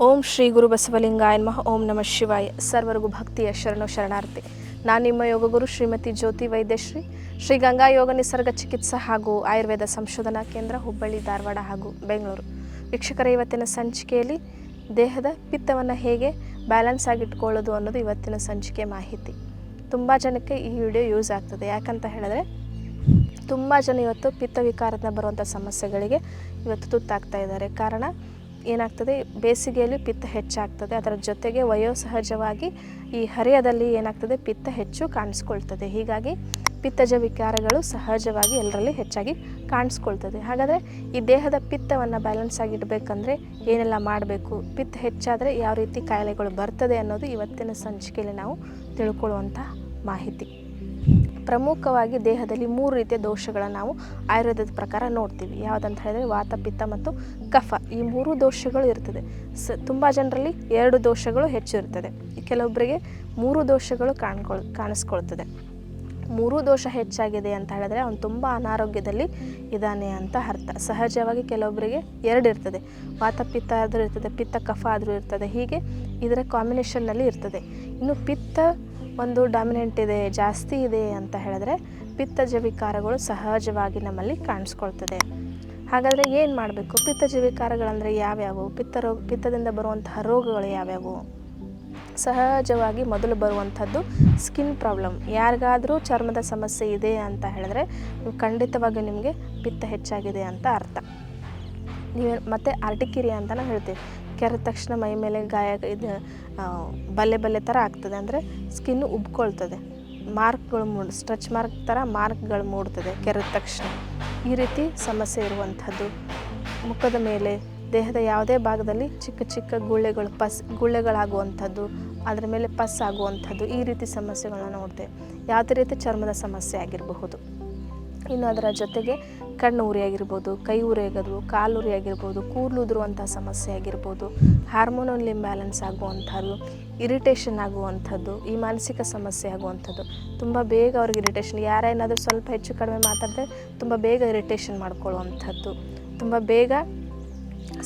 ಓಂ ಶ್ರೀ ಗುರು ಬಸವಲಿಂಗಾಯ ನಮಃ. ಓಂ ನಮಃ ಶಿವಾಯ. ಸರ್ವರಿಗೂ ಭಕ್ತಿಯ ಶರಣಾರ್ಥಿ. ನಾನು ನಿಮ್ಮ ಯೋಗಗುರು ಶ್ರೀಮತಿ ಜ್ಯೋತಿ ವೈದ್ಯಶ್ರೀ, ಶ್ರೀ ಗಂಗಾ ಯೋಗ ನಿಸರ್ಗ ಚಿಕಿತ್ಸಾ ಹಾಗೂ ಆಯುರ್ವೇದ ಸಂಶೋಧನಾ ಕೇಂದ್ರ, ಹುಬ್ಬಳ್ಳಿ, ಧಾರವಾಡ ಹಾಗೂ ಬೆಂಗಳೂರು. ವೀಕ್ಷಕರ, ಇವತ್ತಿನ ಸಂಚಿಕೆಯಲ್ಲಿ ದೇಹದ ಪಿತ್ತವನ್ನು ಹೇಗೆ ಬ್ಯಾಲೆನ್ಸ್ ಆಗಿಟ್ಕೊಳ್ಳೋದು ಅನ್ನೋದು ಇವತ್ತಿನ ಸಂಚಿಕೆ ಮಾಹಿತಿ. ತುಂಬ ಜನಕ್ಕೆ ಈ ವಿಡಿಯೋ ಯೂಸ್ ಆಗ್ತದೆ. ಯಾಕಂತ ಹೇಳಿದ್ರೆ ತುಂಬ ಜನ ಇವತ್ತು ಪಿತ್ತ ವಿಕಾರದಿಂದ ಬರುವಂಥ ಸಮಸ್ಯೆಗಳಿಗೆ ಇವತ್ತು ತುತ್ತಾಗ್ತಾ ಇದ್ದಾರೆ. ಕಾರಣ ಏನಾಗ್ತದೆ, ಬೇಸಿಗೆಯಲ್ಲಿ ಪಿತ್ತ ಹೆಚ್ಚಾಗ್ತದೆ. ಅದರ ಜೊತೆಗೆ ವಯೋಸಹಜವಾಗಿ ಈ ಹರೆಯದಲ್ಲಿ ಏನಾಗ್ತದೆ, ಪಿತ್ತ ಹೆಚ್ಚು ಕಾಣಿಸ್ಕೊಳ್ತದೆ. ಹೀಗಾಗಿ ಪಿತ್ತಜ ವಿಕಾರಗಳು ಸಹಜವಾಗಿ ಎಲ್ಲರಲ್ಲಿ ಹೆಚ್ಚಾಗಿ ಕಾಣಿಸ್ಕೊಳ್ತದೆ. ಹಾಗಾದರೆ ಈ ದೇಹದ ಪಿತ್ತವನ್ನು ಬ್ಯಾಲೆನ್ಸ್ ಆಗಿಡಬೇಕಂದ್ರೆ ಏನೆಲ್ಲ ಮಾಡಬೇಕು, ಪಿತ್ತ ಹೆಚ್ಚಾದರೆ ಯಾವ ರೀತಿ ಕಾಯಿಲೆಗಳು ಬರ್ತದೆ ಅನ್ನೋದು ಇವತ್ತಿನ ಸಂಚಿಕೆಯಲ್ಲಿ ನಾವು ತಿಳ್ಕೊಳ್ಳುವಂಥ ಮಾಹಿತಿ. ಪ್ರಮುಖವಾಗಿ ದೇಹದಲ್ಲಿ 3 ರೀತಿಯ ದೋಷಗಳನ್ನು ನಾವು ಆಯುರ್ವೇದದ ಪ್ರಕಾರ ನೋಡ್ತೀವಿ. ಯಾವುದಂತ ಹೇಳಿದ್ರೆ ವಾತ, ಪಿತ್ತ ಮತ್ತು ಕಫ. ಈ 3 ದೋಷಗಳು ಇರ್ತದೆ. ತುಂಬ ಜನರಲ್ಲಿ 2 ದೋಷಗಳು ಹೆಚ್ಚು ಇರ್ತದೆ. ಕೆಲವೊಬ್ಬರಿಗೆ 3 ದೋಷಗಳು ಕಾಣಿಸ್ಕೊಳ್ತದೆ. 3 ದೋಷ ಹೆಚ್ಚಾಗಿದೆ ಅಂತ ಹೇಳಿದ್ರೆ ಅವನು ತುಂಬ ಅನಾರೋಗ್ಯದಲ್ಲಿ ಇದ್ದಾನೆ ಅಂತ ಅರ್ಥ. ಸಹಜವಾಗಿ ಕೆಲವೊಬ್ಬರಿಗೆ 2 ಇರ್ತದೆ. ವಾತ ಪಿತ್ತ ಆದರೂ ಇರ್ತದೆ, ಪಿತ್ತ ಕಫ ಆದರೂ ಇರ್ತದೆ. ಹೀಗೆ ಇದರ ಕಾಂಬಿನೇಷನ್ನಲ್ಲಿ ಇರ್ತದೆ. ಇನ್ನು ಪಿತ್ತ ಒಂದು ಡಾಮಿನೆಂಟ್ ಇದೆ, ಜಾಸ್ತಿ ಇದೆ ಅಂತ ಹೇಳಿದ್ರೆ ಪಿತ್ತಜ ವಿಕಾರಗಳು ಸಹಜವಾಗಿ ನಮ್ಮಲ್ಲಿ ಕಾಣಿಸ್ಕೊಳ್ತದೆ. ಹಾಗಾದರೆ ಏನು ಮಾಡಬೇಕು? ಪಿತ್ತಜ ವಿಕಾರಗಳಂದರೆ ಯಾವ್ಯಾವು? ಪಿತ್ತದಿಂದ ಬರುವಂತಹ ರೋಗಗಳು ಯಾವ್ಯಾವು? ಸಹಜವಾಗಿ ಮೊದಲು ಬರುವಂಥದ್ದು ಸ್ಕಿನ್ ಪ್ರಾಬ್ಲಮ್. ಯಾರಿಗಾದರೂ ಚರ್ಮದ ಸಮಸ್ಯೆ ಇದೆ ಅಂತ ಹೇಳಿದ್ರೆ ಖಂಡಿತವಾಗಿ ನಿಮಗೆ ಪಿತ್ತ ಹೆಚ್ಚಾಗಿದೆ ಅಂತ ಅರ್ಥ. ಮತ್ತು ಆರ್ಟಿಕಿರಿಯಾ ಅಂತ ನಾವು ಹೇಳ್ತೀವಿ. ಕೆರೆದ ತಕ್ಷಣ ಮೈ ಮೇಲೆ ಗಾಯ, ಇದು ಬಲ್ಲೆ ಥರ ಆಗ್ತದೆ. ಅಂದರೆ ಸ್ಕಿನ್ನು ಉಬ್ಕೊಳ್ತದೆ, ಮಾರ್ಕ್ಗಳು ಸ್ಟ್ರೆಚ್ ಮಾರ್ಕ್ ಥರ ಮಾರ್ಕ್ಗಳು ಮೂಡ್ತದೆ ಕೆರೆದ ತಕ್ಷಣ. ಈ ರೀತಿ ಸಮಸ್ಯೆ ಇರುವಂಥದ್ದು. ಮುಖದ ಮೇಲೆ, ದೇಹದ ಯಾವುದೇ ಭಾಗದಲ್ಲಿ ಚಿಕ್ಕ ಚಿಕ್ಕ ಗುಳ್ಳೆಗಳಾಗುವಂಥದ್ದು, ಅದರ ಮೇಲೆ ಪಸ್ ಆಗುವಂಥದ್ದು, ಈ ರೀತಿ ಸಮಸ್ಯೆಗಳನ್ನ ನೋಡ್ತೇವೆ. ಯಾವುದೇ ರೀತಿ ಚರ್ಮದ ಸಮಸ್ಯೆ ಆಗಿರಬಹುದು. ಇನ್ನು ಅದರ ಜೊತೆಗೆ ಕಣ್ಣು ಉರಿ ಆಗಿರ್ಬೋದು, ಕೈ ಉರಿ ಆಗೋದು, ಕಾಲು ಉರಿ ಆಗಿರ್ಬೋದು, ಕೂದಲು ಉದುರುವಂಥ ಸಮಸ್ಯೆ ಆಗಿರ್ಬೋದು, ಹಾರ್ಮೋನಲ್ ಇಂಬ್ಯಾಲೆನ್ಸ್ ಆಗುವಂಥದ್ದು, ಇರಿಟೇಷನ್ ಆಗುವಂಥದ್ದು, ಈ ಮಾನಸಿಕ ಸಮಸ್ಯೆ ಆಗುವಂಥದ್ದು. ತುಂಬ ಬೇಗ ಅವ್ರಿಗೆ ಇರಿಟೇಷನ್, ಯಾರೇನಾದರೂ ಸ್ವಲ್ಪ ಹೆಚ್ಚು ಕಡಿಮೆ ಮಾತಾಡಿದ್ರೆ ತುಂಬ ಬೇಗ ಇರಿಟೇಷನ್ ಮಾಡ್ಕೊಳ್ಳುವಂಥದ್ದು, ತುಂಬ ಬೇಗ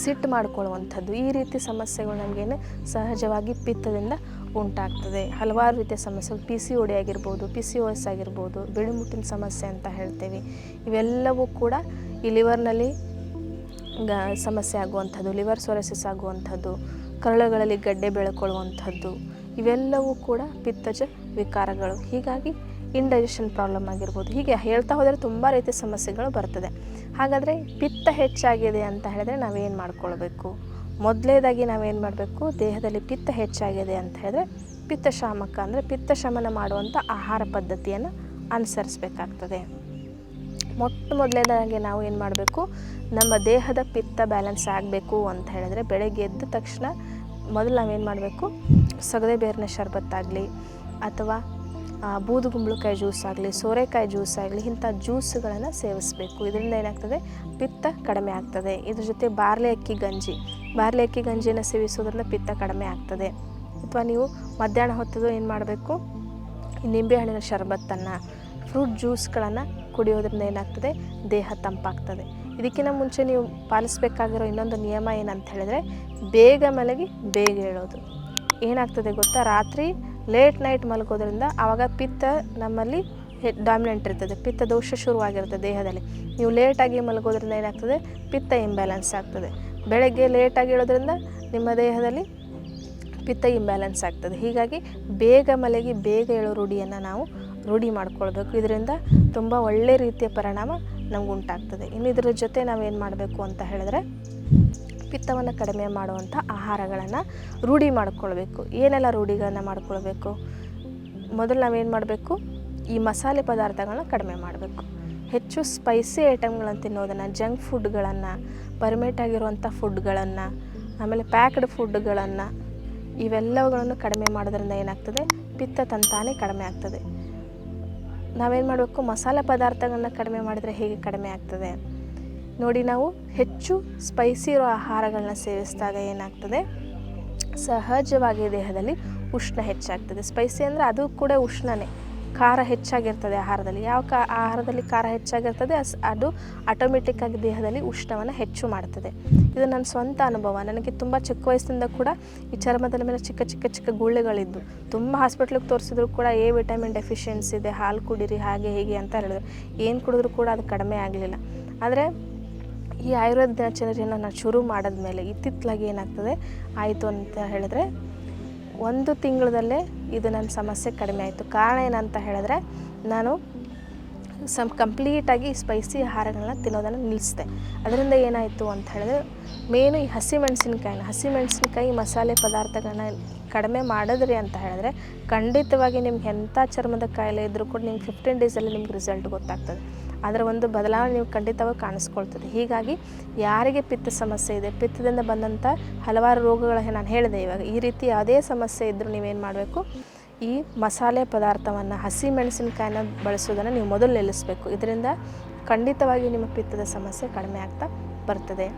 ಸಿಟ್ಟು ಮಾಡ್ಕೊಳ್ಳುವಂಥದ್ದು, ಈ ರೀತಿ ಸಮಸ್ಯೆಗಳು ನಮಗೇನು ಸಹಜವಾಗಿ ಪಿತ್ತದಿಂದ ಉಂಟಾಗ್ತದೆ. ಹಲವಾರು ರೀತಿಯ ಸಮಸ್ಯೆಗಳು, PCOD ಆಗಿರ್ಬೋದು, PCOS ಆಗಿರ್ಬೋದು, ಬಿಳಿಮುಟ್ಟಿನ ಸಮಸ್ಯೆ ಅಂತ ಹೇಳ್ತೇವೆ. ಇವೆಲ್ಲವೂ ಕೂಡ ಈ ಲಿವರ್ನಲ್ಲಿ ಸಮಸ್ಯೆ ಆಗುವಂಥದ್ದು, ಲಿವರ್ ಸೊರೆಸಿಸ್ ಆಗುವಂಥದ್ದು, ಕರಳುಗಳಲ್ಲಿ ಗಡ್ಡೆ ಬೆಳ್ಕೊಳ್ಳುವಂಥದ್ದು, ಇವೆಲ್ಲವೂ ಕೂಡ ಪಿತ್ತಜ ವಿಕಾರಗಳು. ಹೀಗಾಗಿ ಇಂಡೈಜೆಷನ್ ಪ್ರಾಬ್ಲಮ್ ಆಗಿರ್ಬೋದು. ಹೀಗೆ ಹೇಳ್ತಾ ಹೋದರೆ ತುಂಬ ರೀತಿಯ ಸಮಸ್ಯೆಗಳು ಬರ್ತದೆ. ಹಾಗಾದರೆ ಪಿತ್ತ ಹೆಚ್ಚಾಗಿದೆ ಅಂತ ಹೇಳಿದ್ರೆ ನಾವೇನು ಮಾಡ್ಕೊಳ್ಬೇಕು? ಮೊದಲೇದಾಗಿ ನಾವೇನು ಮಾಡಬೇಕು? ದೇಹದಲ್ಲಿ ಪಿತ್ತ ಹೆಚ್ಚಾಗಿದೆ ಅಂತ ಹೇಳಿದ್ರೆ ಪಿತ್ತಶಾಮಕ ಅಂದರೆ ಪಿತ್ತ ಶಮನ ಮಾಡುವಂಥ ಆಹಾರ ಪದ್ಧತಿಯನ್ನು ಅನುಸರಿಸಬೇಕಾಗ್ತದೆ. ಮೊದಲೇದಾಗಿ ನಾವು ಏನು ಮಾಡಬೇಕು? ನಮ್ಮ ದೇಹದ ಪಿತ್ತ ಬ್ಯಾಲೆನ್ಸ್ ಆಗಬೇಕು ಅಂತ ಹೇಳಿದ್ರೆ ಬೆಳಗ್ಗೆ ಎದ್ದ ತಕ್ಷಣ ಮೊದಲು ನಾವೇನು ಮಾಡಬೇಕು? ಸಗದೆ ಬೇರಿನ ಶರ್ಬತ್ತಾಗಲಿ ಅಥವಾ ಬೂದುಗುಂಬಳಕಾಯಿ ಜ್ಯೂಸ್ ಆಗಲಿ, ಸೋರೆಕಾಯಿ ಜ್ಯೂಸ್ ಆಗಲಿ, ಇಂಥ ಜ್ಯೂಸ್ಗಳನ್ನು ಸೇವಿಸಬೇಕು. ಇದರಿಂದ ಏನಾಗ್ತದೆ? ಪಿತ್ತ ಕಡಿಮೆ ಆಗ್ತದೆ. ಇದ್ರ ಜೊತೆ ಬಾರ್ಲಿ ಅಕ್ಕಿ ಗಂಜಿಯನ್ನು ಸೇವಿಸೋದ್ರಿಂದ ಪಿತ್ತ ಕಡಿಮೆ ಆಗ್ತದೆ. ಅಥವಾ ನೀವು ಮಧ್ಯಾಹ್ನ ಹೊತ್ತದು ಏನು ಮಾಡಬೇಕು? ನಿಂಬೆಹಣ್ಣಿನ ಶರ್ಬತ್ತನ್ನು, ಫ್ರೂಟ್ ಜ್ಯೂಸ್ಗಳನ್ನು ಕುಡಿಯೋದ್ರಿಂದ ಏನಾಗ್ತದೆ? ದೇಹ ತಂಪಾಗ್ತದೆ. ಇದಕ್ಕಿಂತ ಮುಂಚೆ ನೀವು ಪಾಲಿಸಬೇಕಾಗಿರೋ ಇನ್ನೊಂದು ನಿಯಮ ಏನಂತ ಹೇಳಿದ್ರೆ ಬೇಗ ಮಲಗಿ ಬೇಗ ಹೇಳೋದು. ಏನಾಗ್ತದೆ ಗೊತ್ತಾ? ರಾತ್ರಿ ಲೇಟ್ ನೈಟ್ ಮಲಗೋದ್ರಿಂದ ಆವಾಗ ಪಿತ್ತ ನಮ್ಮಲ್ಲಿ ಡಾಮಿನೆಂಟ್ ಇರ್ತದೆ, ಪಿತ್ತ ದೋಷ ಶುರುವಾಗಿರುತ್ತೆ ದೇಹದಲ್ಲಿ. ನೀವು ಲೇಟಾಗಿ ಮಲಗೋದ್ರಿಂದ ಏನಾಗ್ತದೆ? ಪಿತ್ತ ಇಂಬ್ಯಾಲೆನ್ಸ್ ಆಗ್ತದೆ. ಬೆಳಗ್ಗೆ ಲೇಟಾಗಿ ಹೇಳೋದ್ರಿಂದ ನಿಮ್ಮ ದೇಹದಲ್ಲಿ ಪಿತ್ತ ಇಂಬ್ಯಾಲೆನ್ಸ್ ಆಗ್ತದೆ. ಹೀಗಾಗಿ ಬೇಗ ಮಲಗಿ ಬೇಗ ಹೇಳೋ ರೂಢಿಯನ್ನು ನಾವು ರೂಢಿ ಮಾಡ್ಕೊಳ್ಬೇಕು. ಇದರಿಂದ ತುಂಬ ಒಳ್ಳೆಯ ರೀತಿಯ ಪರಿಣಾಮ ನಮಗುಂಟಾಗ್ತದೆ. ಇನ್ನು ಇದರ ಜೊತೆ ನಾವೇನು ಮಾಡಬೇಕು ಅಂತ ಹೇಳಿದ್ರೆ ಪಿತ್ತವನ್ನು ಕಡಿಮೆ ಮಾಡುವಂಥ ಆಹಾರಗಳನ್ನು ರೂಢಿ ಮಾಡ್ಕೊಳ್ಬೇಕು. ಏನೆಲ್ಲ ರೂಢಿಗಳನ್ನು ಮಾಡ್ಕೊಳ್ಬೇಕು? ಮೊದಲು ನಾವೇನು ಮಾಡಬೇಕು? ಈ ಮಸಾಲೆ ಪದಾರ್ಥಗಳನ್ನ ಕಡಿಮೆ ಮಾಡಬೇಕು. ಹೆಚ್ಚು ಸ್ಪೈಸಿ ಐಟಮ್ಗಳನ್ನು ತಿನ್ನೋದನ್ನು, ಜಂಕ್ ಫುಡ್ಗಳನ್ನು, ಪರ್ಮೇಟ್ ಆಗಿರುವಂಥ ಫುಡ್ಗಳನ್ನು, ಆಮೇಲೆ ಪ್ಯಾಕ್ಡ್ ಫುಡ್ಗಳನ್ನು, ಇವೆಲ್ಲವುಗಳನ್ನು ಕಡಿಮೆ ಮಾಡೋದ್ರಿಂದ ಏನಾಗ್ತದೆ? ಪಿತ್ತ ತಂತಾನೇ ಕಡಿಮೆ ಆಗ್ತದೆ. ನಾವೇನು ಮಾಡಬೇಕು? ಮಸಾಲೆ ಪದಾರ್ಥಗಳನ್ನ ಕಡಿಮೆ ಮಾಡಿದರೆ ಹೇಗೆ ಕಡಿಮೆ ಆಗ್ತದೆ ನೋಡಿ. ನಾವು ಹೆಚ್ಚು ಸ್ಪೈಸಿ ಇರೋ ಆಹಾರಗಳನ್ನ ಸೇವಿಸಿದಾಗ ಏನಾಗ್ತದೆ? ಸಹಜವಾಗಿ ದೇಹದಲ್ಲಿ ಉಷ್ಣ ಹೆಚ್ಚಾಗ್ತದೆ. ಸ್ಪೈಸಿ ಅಂದರೆ ಅದು ಕೂಡ ಉಷ್ಣನೇ. ಖಾರ ಹೆಚ್ಚಾಗಿರ್ತದೆ ಆಹಾರದಲ್ಲಿ. ಆಹಾರದಲ್ಲಿ ಖಾರ ಹೆಚ್ಚಾಗಿರ್ತದೆ ಅದು ಆಟೋಮೆಟಿಕ್ಕಾಗಿ ದೇಹದಲ್ಲಿ ಉಷ್ಣವನ್ನು ಹೆಚ್ಚು ಮಾಡ್ತದೆ. ಇದು ನನ್ನ ಸ್ವಂತ ಅನುಭವ. ನನಗೆ ತುಂಬ ಚಿಕ್ಕ ವಯಸ್ಸಿನಿಂದ ಕೂಡ ಈ ಚರ್ಮದ ಮೇಲೆ ಚಿಕ್ಕ ಚಿಕ್ಕ ಚಿಕ್ಕ ಗುಳ್ಳೆಗಳಿದ್ದು, ತುಂಬ ಹಾಸ್ಪಿಟ್ಲಿಗೆ ತೋರಿಸಿದ್ರು ಕೂಡ ಎ ವಿಟಮಿನ್ ಡೆಫಿಷಿಯನ್ಸಿ ಇದೆ, ಹಾಲು ಕುಡೀರಿ ಹಾಗೆ ಹೀಗೆ ಅಂತ ಹೇಳಿದ್ರು. ಏನು ಕುಡಿದ್ರೂ ಕೂಡ ಅದು ಕಡಿಮೆ ಆಗಲಿಲ್ಲ. ಆದರೆ ಈ ಆಯುರ್ವೇದ ದಿನಚರಿಯನ್ನು ನಾನು ಶುರು ಮಾಡಿದ್ಮೇಲೆ ಇತ್ತಿತ್ತಲಾಗಿ ಏನಾಗ್ತದೆ ಆಯಿತು ಅಂತ ಹೇಳಿದ್ರೆ 1 ತಿಂಗಳಲ್ಲೇ ಇದು ನನ್ನ ಸಮಸ್ಯೆ ಕಡಿಮೆ ಆಯಿತು. ಕಾರಣ ಏನಂತ ಹೇಳಿದ್ರೆ ನಾನು ಕಂಪ್ಲೀಟಾಗಿ ಸ್ಪೈಸಿ ಆಹಾರಗಳನ್ನ ತಿನ್ನೋದನ್ನು ನಿಲ್ಲಿಸಿದೆ. ಅದರಿಂದ ಏನಾಯಿತು ಅಂತ ಹೇಳಿದ್ರೆ ಮೇನು ಈ ಹಸಿಮೆಣಸಿನ್ಕಾಯಿ ಮಸಾಲೆ ಪದಾರ್ಥಗಳನ್ನ ಕಡಿಮೆ ಮಾಡಿದ್ರಿ ಅಂತ ಹೇಳಿದ್ರೆ ಖಂಡಿತವಾಗಿ ನಿಮ್ಗೆ ಎಂಥ ಚರ್ಮದ ಕಾಯಿಲೆ ಇದ್ದರೂ ಕೂಡ ನಿಮ್ಗೆ 15 ಡೇಸಲ್ಲಿ ನಿಮ್ಗೆ ರಿಸಲ್ಟ್ ಗೊತ್ತಾಗ್ತದೆ. ಅದರ ಒಂದು ಬದಲಾವಣೆ ನೀವು ಖಂಡಿತವಾಗಿ ಕಾಣಿಸ್ಕೊಳ್ತದೆ. ಹೀಗಾಗಿ ಯಾರಿಗೆ ಪಿತ್ತ ಸಮಸ್ಯೆ ಇದೆ, ಪಿತ್ತದಿಂದ ಬಂದಂಥ ಹಲವಾರು ರೋಗಗಳ ನಾನು ಹೇಳಿದೆ ಇವಾಗ, ಈ ರೀತಿ ಯಾವುದೇ ಸಮಸ್ಯೆ ಇದ್ದರೂ ನೀವೇನು ಮಾಡಬೇಕು, ಈ ಮಸಾಲೆ ಪದಾರ್ಥವನ್ನು ಹಸಿಮೆಣಸಿನಕಾಯಿನ ಬಳಸೋದನ್ನು ನೀವು ಮೊದಲು ನಿಲ್ಲಿಸಬೇಕು. ಇದರಿಂದ ಖಂಡಿತವಾಗಿ ನಿಮ್ಮ ಪಿತ್ತದ ಸಮಸ್ಯೆ ಕಡಿಮೆ ಆಗ್ತಾ ಬರ್ತದೆ.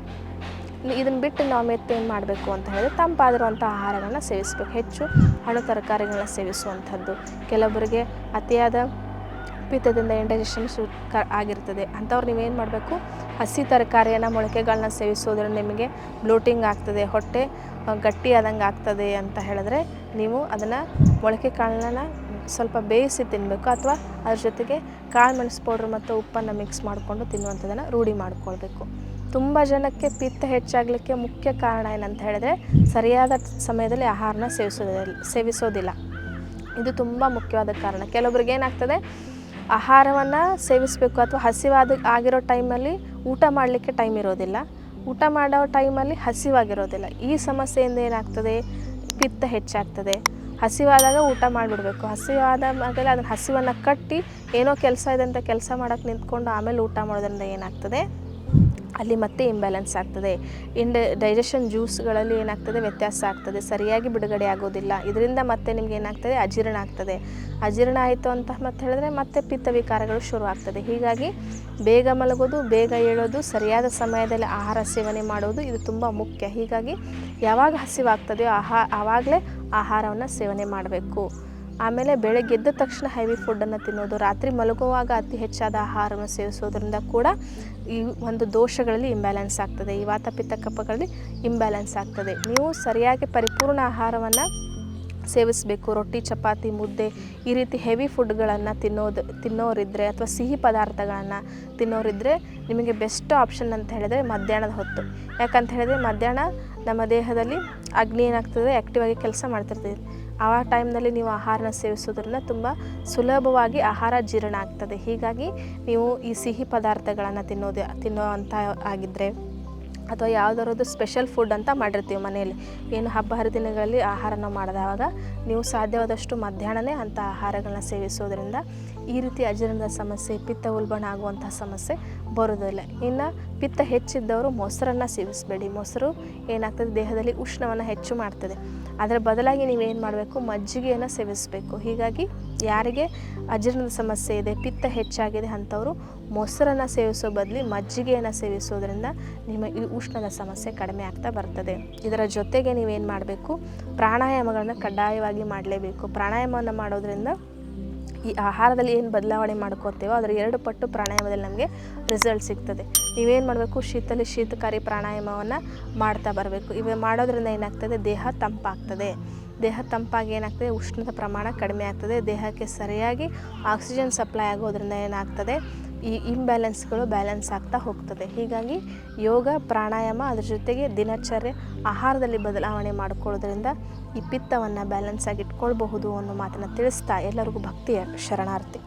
ಇದನ್ನು ಬಿಟ್ಟು ನಾವು ಏನು ಮಾಡಬೇಕು ಅಂತ ಹೇಳಿದ್ರೆ ತಂಪಾದಿರುವಂಥ ಆಹಾರಗಳನ್ನ ಸೇವಿಸಬೇಕು. ಹೆಚ್ಚು ಹಣ್ಣು ತರಕಾರಿಗಳನ್ನ ಸೇವಿಸುವಂಥದ್ದು. ಕೆಲವರಿಗೆ ಅತಿಯಾದ ಪಿತ್ತದಿಂದ ಇಂಡೈಜೆಷನ್ ಆಗಿರ್ತದೆ. ಅಂಥವ್ರು ನೀವೇನು ಮಾಡಬೇಕು, ಹಸಿ ತರಕಾರಿಯನ್ನು ಮೊಳಕೆಗಳನ್ನ ಸೇವಿಸೋದ್ರಿಂದ ನಿಮಗೆ ಬ್ಲೋಟಿಂಗ್ ಆಗ್ತದೆ, ಹೊಟ್ಟೆ ಗಟ್ಟಿ ಆದಂಗೆ ಆಗ್ತದೆ ಅಂತ ಹೇಳಿದ್ರೆ ನೀವು ಅದನ್ನು ಮೊಳಕೆ ಕಾಳನ್ನ ಸ್ವಲ್ಪ ಬೇಯಿಸಿ ತಿನ್ನಬೇಕು, ಅಥವಾ ಅದ್ರ ಜೊತೆಗೆ ಕಾಳು ಮೆಣಸು ಪೌಡ್ರ್ ಮತ್ತು ಉಪ್ಪನ್ನು ಮಿಕ್ಸ್ ಮಾಡಿಕೊಂಡು ತಿನ್ನುವಂಥದ್ದನ್ನು ರೂಢಿ ಮಾಡ್ಕೊಳ್ಬೇಕು. ತುಂಬ ಜನಕ್ಕೆ ಪಿತ್ತ ಹೆಚ್ಚಾಗಲಿಕ್ಕೆ ಮುಖ್ಯ ಕಾರಣ ಏನಂತ ಹೇಳಿದ್ರೆ ಸರಿಯಾದ ಸಮಯದಲ್ಲಿ ಆಹಾರನ ಸೇವಿಸೋದಿಲ್ಲ. ಇದು ತುಂಬ ಮುಖ್ಯವಾದ ಕಾರಣ. ಕೆಲವರಿಗೆ ಏನಾಗ್ತದೆ, ಆಹಾರವನ್ನು ಸೇವಿಸಬೇಕು ಅಥವಾ ಆಗಿರೋ ಟೈಮಲ್ಲಿ ಊಟ ಮಾಡಲಿಕ್ಕೆ ಟೈಮ್ ಇರೋದಿಲ್ಲ, ಊಟ ಮಾಡೋ ಟೈಮಲ್ಲಿ ಹಸಿವಾಗಿರೋದಿಲ್ಲ. ಈ ಸಮಸ್ಯೆಯಿಂದ ಏನಾಗ್ತದೆ, ಪಿತ್ತ ಹೆಚ್ಚಾಗ್ತದೆ. ಹಸಿವಾದಾಗ ಊಟ ಮಾಡಿಬಿಡ್ಬೇಕು. ಹಸಿವಾದ ಮೇಲೆ ಅದನ್ನು ಹಸಿವನ್ನು ಕಟ್ಟಿ ಏನೋ ಕೆಲಸ ಇದೆ ಅಂತ ಕೆಲಸ ಮಾಡೋಕ್ಕೆ ನಿಂತ್ಕೊಂಡು ಆಮೇಲೆ ಊಟ ಮಾಡೋದ್ರಿಂದ ಏನಾಗ್ತದೆ, ಅಲ್ಲಿ ಮತ್ತೆ ಇಂಬ್ಯಾಲೆನ್ಸ್ ಆಗ್ತದೆ. ಡೈಜೆಷನ್ ಜ್ಯೂಸ್ಗಳಲ್ಲಿ ಏನಾಗ್ತದೆ, ವ್ಯತ್ಯಾಸ ಆಗ್ತದೆ, ಸರಿಯಾಗಿ ಬಿಡುಗಡೆ ಆಗೋದಿಲ್ಲ. ಇದರಿಂದ ಮತ್ತೆ ನಿಮ್ಗೆ ಏನಾಗ್ತದೆ, ಅಜೀರ್ಣ ಆಗ್ತದೆ. ಅಜೀರ್ಣ ಆಯಿತು ಅಂತ ಮತ್ತೆ ಹೇಳಿದ್ರೆ ಮತ್ತೆ ಪಿತ್ತ ವಿಕಾರಗಳು ಶುರು ಆಗ್ತದೆ. ಹೀಗಾಗಿ ಬೇಗ ಮಲಗೋದು, ಬೇಗ ಏಳೋದು, ಸರಿಯಾದ ಸಮಯದಲ್ಲಿ ಆಹಾರ ಸೇವನೆ ಮಾಡೋದು ಇದು ತುಂಬ ಮುಖ್ಯ. ಹೀಗಾಗಿ ಯಾವಾಗ ಹಸಿವಾಗ್ತದೆಯೋ ಆವಾಗಲೇ ಆಹಾರವನ್ನು ಸೇವನೆ ಮಾಡಬೇಕು. ಆಮೇಲೆ ಬೆಳಗ್ಗೆ ಎದ್ದ ತಕ್ಷಣ ಹೆವಿ ಫುಡ್ಡನ್ನು ತಿನ್ನೋದು, ರಾತ್ರಿ ಮಲಗುವಾಗ ಅತಿ ಹೆಚ್ಚಾದ ಆಹಾರವನ್ನು ಸೇವಿಸೋದ್ರಿಂದ ಕೂಡ ಈ ಒಂದು ದೋಷಗಳಲ್ಲಿ ಇಂಬ್ಯಾಲೆನ್ಸ್ ಆಗ್ತದೆ. ಈ ವಾತ ಪಿತ್ತ ಕಫಗಳಲ್ಲಿ ಇಂಬ್ಯಾಲೆನ್ಸ್ ಆಗ್ತದೆ. ನೀವು ಸರಿಯಾಗಿ ಪರಿಪೂರ್ಣ ಆಹಾರವನ್ನು ಸೇವಿಸಬೇಕು. ರೊಟ್ಟಿ, ಚಪಾತಿ, ಮುದ್ದೆ ಈ ರೀತಿ ಹೆವಿ ಫುಡ್ಗಳನ್ನು ತಿನ್ನೋರಿದ್ದರೆ ಅಥವಾ ಸಿಹಿ ಪದಾರ್ಥಗಳನ್ನು ತಿನ್ನೋರಿದ್ದರೆ ನಿಮಗೆ ಬೆಸ್ಟ್ ಆಪ್ಷನ್ ಅಂತ ಹೇಳಿದರೆ ಮಧ್ಯಾಹ್ನದ ಹೊತ್ತು. ಯಾಕಂತ ಹೇಳಿದ್ರೆ ಮಧ್ಯಾಹ್ನ ನಮ್ಮ ದೇಹದಲ್ಲಿ ಅಗ್ನಿ ಏನಾಗ್ತದೆ, ಆ್ಯಕ್ಟಿವಾಗಿ ಕೆಲಸ ಮಾಡ್ತಿರ್ತದೆ. ಆ ಟೈಮ್ನಲ್ಲಿ ನೀವು ಆಹಾರನ ಸೇವಿಸೋದ್ರಿಂದ ತುಂಬ ಸುಲಭವಾಗಿ ಆಹಾರ ಜೀರ್ಣ ಆಗ್ತದೆ. ಹೀಗಾಗಿ ನೀವು ಈ ಸಿಹಿ ಪದಾರ್ಥಗಳನ್ನು ತಿನ್ನೋವಂಥ ಆಗಿದ್ದರೆ ಅಥವಾ ಯಾವುದಾದ್ರು ಸ್ಪೆಷಲ್ ಫುಡ್ ಅಂತ ಮಾಡಿರ್ತೀವಿ ಮನೆಯಲ್ಲಿ, ಏನು ಹಬ್ಬ ಹರಿದಿನಗಳಲ್ಲಿ ಆಹಾರನ ಮಾಡಿದಾಗ ನೀವು ಸಾಧ್ಯವಾದಷ್ಟು ಮಧ್ಯಾಹ್ನನೇ ಅಂಥ ಆಹಾರಗಳನ್ನ ಸೇವಿಸೋದ್ರಿಂದ ಈ ರೀತಿ ಅಜೀರ್ಣದ ಸಮಸ್ಯೆ, ಪಿತ್ತ ಉಲ್ಬಣ ಆಗುವಂಥ ಸಮಸ್ಯೆ ಬರೋದಿಲ್ಲ. ಇನ್ನು ಪಿತ್ತ ಹೆಚ್ಚಿದ್ದವರು ಮೊಸರನ್ನು ಸೇವಿಸಬೇಡಿ. ಮೊಸರು ಏನಾಗ್ತದೆ, ದೇಹದಲ್ಲಿ ಉಷ್ಣವನ್ನು ಹೆಚ್ಚು ಮಾಡ್ತದೆ. ಅದರ ಬದಲಾಗಿ ನೀವೇನು ಮಾಡಬೇಕು, ಮಜ್ಜಿಗೆಯನ್ನು ಸೇವಿಸಬೇಕು. ಹೀಗಾಗಿ ಯಾರಿಗೆ ಅಜೀರ್ಣದ ಸಮಸ್ಯೆ ಇದೆ, ಪಿತ್ತ ಹೆಚ್ಚಾಗಿದೆ ಅಂಥವರು ಮೊಸರನ್ನು ಸೇವಿಸೋ ಬದಲು ಮಜ್ಜಿಗೆಯನ್ನು ಸೇವಿಸೋದ್ರಿಂದ ನಿಮ್ಮ ಈ ಉಷ್ಣದ ಸಮಸ್ಯೆ ಕಡಿಮೆ ಆಗ್ತಾ ಬರ್ತದೆ. ಇದರ ಜೊತೆಗೆ ನೀವೇನು ಮಾಡಬೇಕು, ಪ್ರಾಣಾಯಾಮಗಳನ್ನು ಕಡ್ಡಾಯವಾಗಿ ಮಾಡಲೇಬೇಕು. ಪ್ರಾಣಾಯಾಮವನ್ನು ಮಾಡೋದ್ರಿಂದ ಈ ಆಹಾರದಲ್ಲಿ ಏನು ಬದಲಾವಣೆ ಮಾಡ್ಕೋತೀವೋ ಅದರ 2 ಪಟ್ಟು ಪ್ರಾಣಾಯಾಮದಲ್ಲಿ ನಮಗೆ ರಿಸಲ್ಟ್ ಸಿಗ್ತದೆ. ನೀವೇನು ಮಾಡಬೇಕು, ಶೀತಕಾರಿ ಪ್ರಾಣಾಯಾಮವನ್ನು ಮಾಡ್ತಾ ಬರಬೇಕು. ಇವೆ ಮಾಡೋದ್ರಿಂದ ಏನಾಗ್ತದೆ, ದೇಹ ತಂಪಾಗ್ತದೆ. ದೇಹ ತಂಪಾಗಿ ಏನಾಗ್ತದೆ, ಉಷ್ಣದ ಪ್ರಮಾಣ ಕಡಿಮೆ ಆಗ್ತದೆ. ದೇಹಕ್ಕೆ ಸರಿಯಾಗಿ ಆಕ್ಸಿಜನ್ ಸಪ್ಲೈ ಆಗೋದ್ರಿಂದ ಏನಾಗ್ತದೆ, ಈ ಇಂಬ್ಯಾಲೆನ್ಸ್ಗಳು ಬ್ಯಾಲೆನ್ಸ್ ಆಗ್ತಾ ಹೋಗ್ತದೆ. ಹೀಗಾಗಿ ಯೋಗ, ಪ್ರಾಣಾಯಾಮ, ಅದ್ರ ಜೊತೆಗೆ ದಿನಚರ್ಯೆ, ಆಹಾರದಲ್ಲಿ ಬದಲಾವಣೆ ಮಾಡಿಕೊಳ್ಳೋದ್ರಿಂದ ಈ ಪಿತ್ತವನ್ನು ಬ್ಯಾಲೆನ್ಸ್ ಆಗಿ ಇಟ್ಕೊಳ್ಬಹುದು ಅನ್ನೋ ಮಾತನ್ನು ತಿಳಿಸ್ತಾ ಎಲ್ಲರಿಗೂ ಭಕ್ತಿಯ ಶರಣಾರ್ಥಿ.